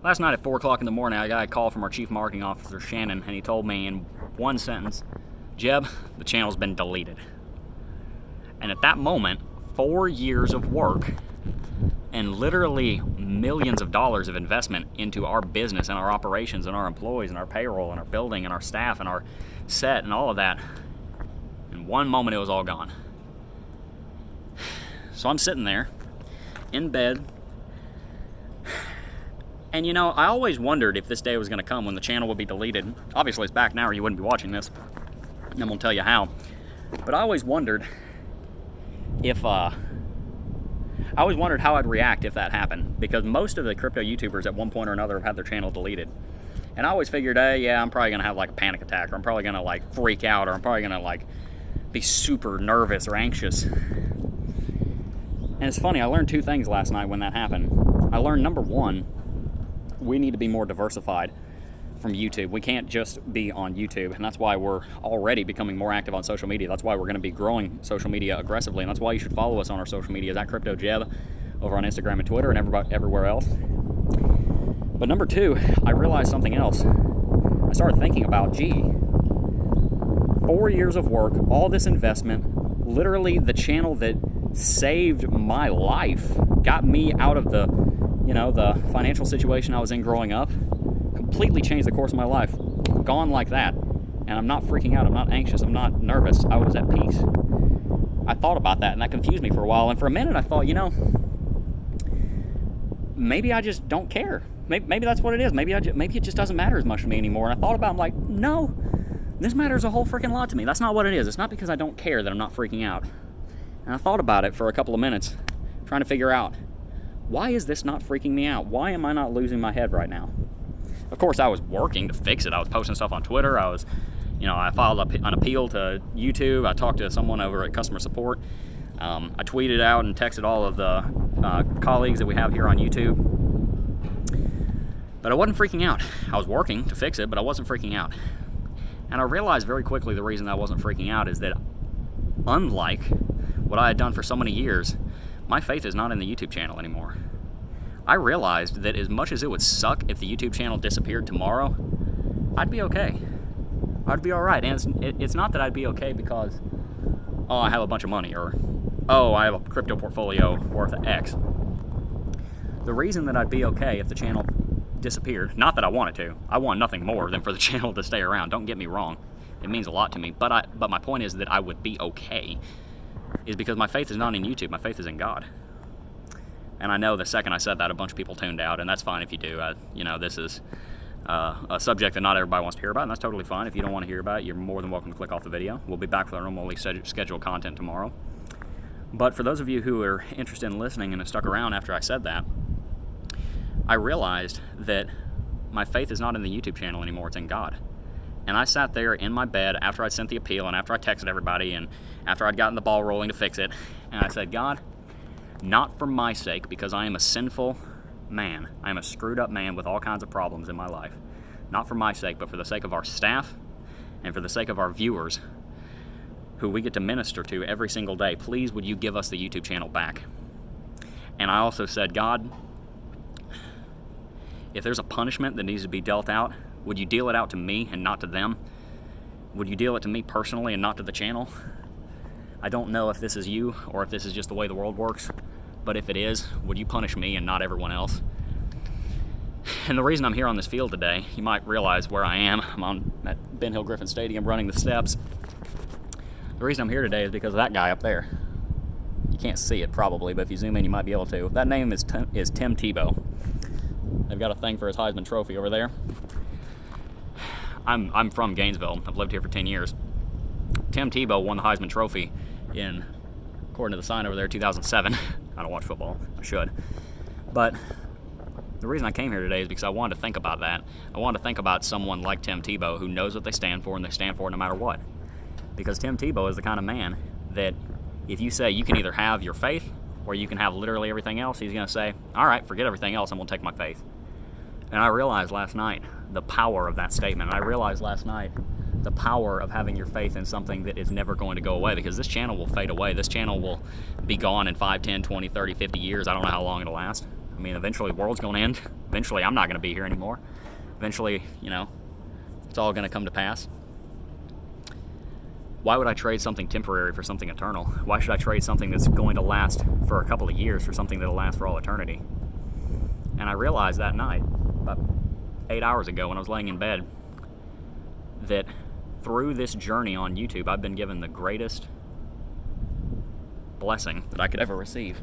Last night at 4 o'clock in the morning, I got a call from our Chief Marketing Officer, Shannon, and he told me in one sentence, Jeb, the channel's been deleted. And at that moment, 4 years of work and literally millions of dollars of investment into our business and our operations and our employees and our payroll and our building and our staff and our set and all of that, in one moment it was all gone. So I'm sitting there in bed, and you know, I always wondered if this day was going to come when the channel would be deleted. Obviously it's back now or you wouldn't be watching this, and I'm going to tell you how. But I always wondered if how I'd react if that happened, because most of the crypto YouTubers at one point or another have had their channel deleted. And I always figured, hey, yeah, I'm probably going to have like a panic attack, or I'm probably going to like freak out, or I'm probably going to like be super nervous or anxious. And it's funny, I learned two things last night when that happened. I learned, number one, we need to be more diversified from YouTube. We can't just be on YouTube, and that's why we're already becoming more active on social media. That's why we're going to be growing social media aggressively, and that's why you should follow us on our social media at CryptoJeb over on Instagram and Twitter and everywhere else. But number two, I realized something else. I started thinking about, 4 years of work, all this investment, literally the channel that saved my life, got me out of the financial situation I was in growing up, completely changed the course of my life, gone like that. And I'm not freaking out, I'm not anxious, I'm not nervous, I was at peace. I thought about that, and that confused me for a while, and for a minute I thought, maybe I just don't care. Maybe that's what it is. Maybe it just doesn't matter as much to me anymore. And I thought about it, I'm like, no, this matters a whole freaking lot to me. That's not what it is. It's not because I don't care that I'm not freaking out. And I thought about it for a couple of minutes, trying to figure out, why is this not freaking me out? Why am I not losing my head right now? Of course, I was working to fix it. I was posting stuff on Twitter. I filed an appeal to YouTube. I talked to someone over at customer support. I tweeted out and texted all of the colleagues that we have here on YouTube. But I wasn't freaking out. I was working to fix it, but I wasn't freaking out. And I realized very quickly the reason I wasn't freaking out is that, unlike what I had done for so many years, my faith is not in the YouTube channel anymore. I realized that as much as it would suck if the YouTube channel disappeared tomorrow, I'd be okay. I'd be all right. And it's not that I'd be okay because, oh, I have a bunch of money, or, oh, I have a crypto portfolio worth X. The reason that I'd be okay if the channel disappeared, not that I wanted to, I want nothing more than for the channel to stay around, don't get me wrong. It means a lot to me, but my point is that I would be okay, is because my faith is not in YouTube, my faith is in God. And I know the second I said that, a bunch of people tuned out, and that's fine if you do. This is a subject that not everybody wants to hear about, and that's totally fine. If you don't want to hear about it, you're more than welcome to click off the video. We'll be back with our normally scheduled content tomorrow. But for those of you who are interested in listening and have stuck around after I said that, I realized that my faith is not in the YouTube channel anymore, it's in God. And I sat there in my bed after I'd sent the appeal and after I texted everybody and after I'd gotten the ball rolling to fix it, and I said, God, not for my sake, because I am a sinful man. I am a screwed up man with all kinds of problems in my life. Not for my sake, but for the sake of our staff and for the sake of our viewers who we get to minister to every single day, please would you give us the YouTube channel back? And I also said, God, if there's a punishment that needs to be dealt out, would you deal it out to me and not to them? Would you deal it to me personally and not to the channel? I don't know if this is you or if this is just the way the world works, but if it is, would you punish me and not everyone else? And the reason I'm here on this field today, you might realize where I am. I'm at Ben Hill Griffin Stadium running the steps. The reason I'm here today is because of that guy up there. You can't see it probably, but if you zoom in, you might be able to. That name is Tim Tebow. They've got a thing for his Heisman Trophy over there. I'm from Gainesville. I've lived here for 10 years. Tim Tebow won the Heisman Trophy in, according to the sign over there, 2007. I don't watch football. I should. But the reason I came here today is because I wanted to think about that. I wanted to think about someone like Tim Tebow who knows what they stand for, and they stand for it no matter what. Because Tim Tebow is the kind of man that if you say you can either have your faith or you can have literally everything else, he's going to say, all right, forget everything else, I'm going to take my faith. And I realized last night the power of that statement. And I realized last night the power of having your faith in something that is never going to go away, because this channel will fade away. This channel will be gone in 5, 10, 20, 30, 50 years. I don't know how long it'll last. I mean, eventually the world's going to end. Eventually I'm not going to be here anymore. Eventually, you know, it's all going to come to pass. Why would I trade something temporary for something eternal? Why should I trade something that's going to last for a couple of years for something that'll last for all eternity? And I realized that night, about 8 hours ago when I was laying in bed, that through this journey on YouTube, I've been given the greatest blessing that I could ever receive.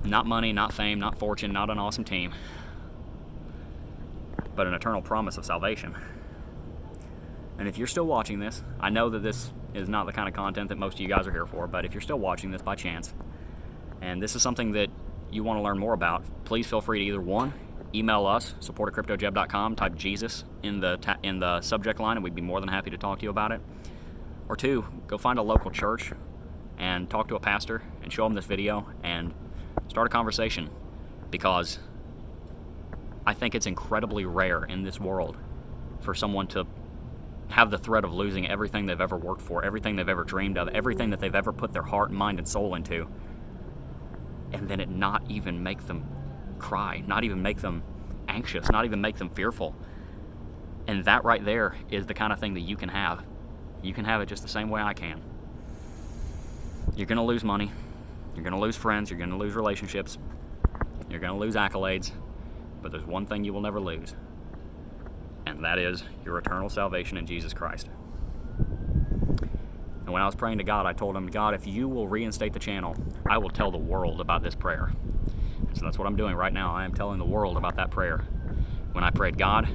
Not money, not fame, not fortune, not an awesome team, but an eternal promise of salvation. And if you're still watching this, I know that this is not the kind of content that most of you guys are here for, but if you're still watching this by chance, and this is something that you want to learn more about, please feel free to either one, email us, support@cryptojeb.com, type Jesus in the subject line, and we'd be more than happy to talk to you about it. Or two, go find a local church and talk to a pastor and show them this video and start a conversation, because I think it's incredibly rare in this world for someone to have the threat of losing everything they've ever worked for, everything they've ever dreamed of, everything that they've ever put their heart, mind, and soul into, and then it not even make them cry, not even make them anxious, not even make them fearful. And that right there is the kind of thing that you can have. You can have it just the same way I can. You're going to lose money, you're going to lose friends, you're going to lose relationships, you're going to lose accolades, but there's one thing you will never lose, and that is your eternal salvation in Jesus Christ. And when I was praying to God, I told him, God, if you will reinstate the channel, I will tell the world about this prayer. So that's what I'm doing right now. I am telling the world about that prayer. When I prayed, God,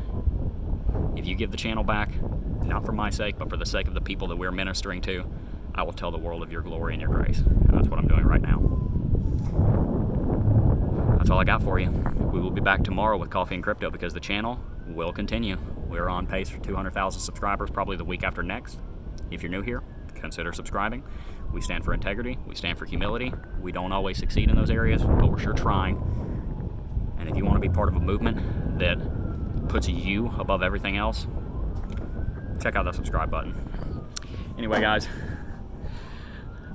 if you give the channel back, not for my sake, but for the sake of the people that we're ministering to, I will tell the world of your glory and your grace. And that's what I'm doing right now. That's all I got for you. We will be back tomorrow with Coffee and Crypto, because the channel will continue. We're on pace for 200,000 subscribers probably the week after next. If you're new here, consider subscribing. We stand for integrity. We stand for humility. We don't always succeed in those areas, but we're sure trying. And if you want to be part of a movement that puts you above everything else, check out that subscribe button. Anyway, guys,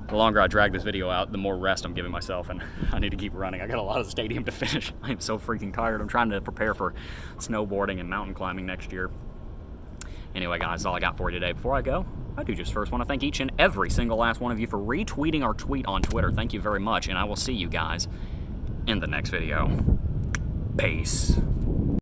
the longer I drag this video out, the more rest I'm giving myself, and I need to keep running. I got a lot of the stadium to finish. I am so freaking tired. I'm trying to prepare for snowboarding and mountain climbing next year. Anyway, guys, that's all I got for you today. Before I go, I do just first want to thank each and every single last one of you for retweeting our tweet on Twitter. Thank you very much, and I will see you guys in the next video. Peace.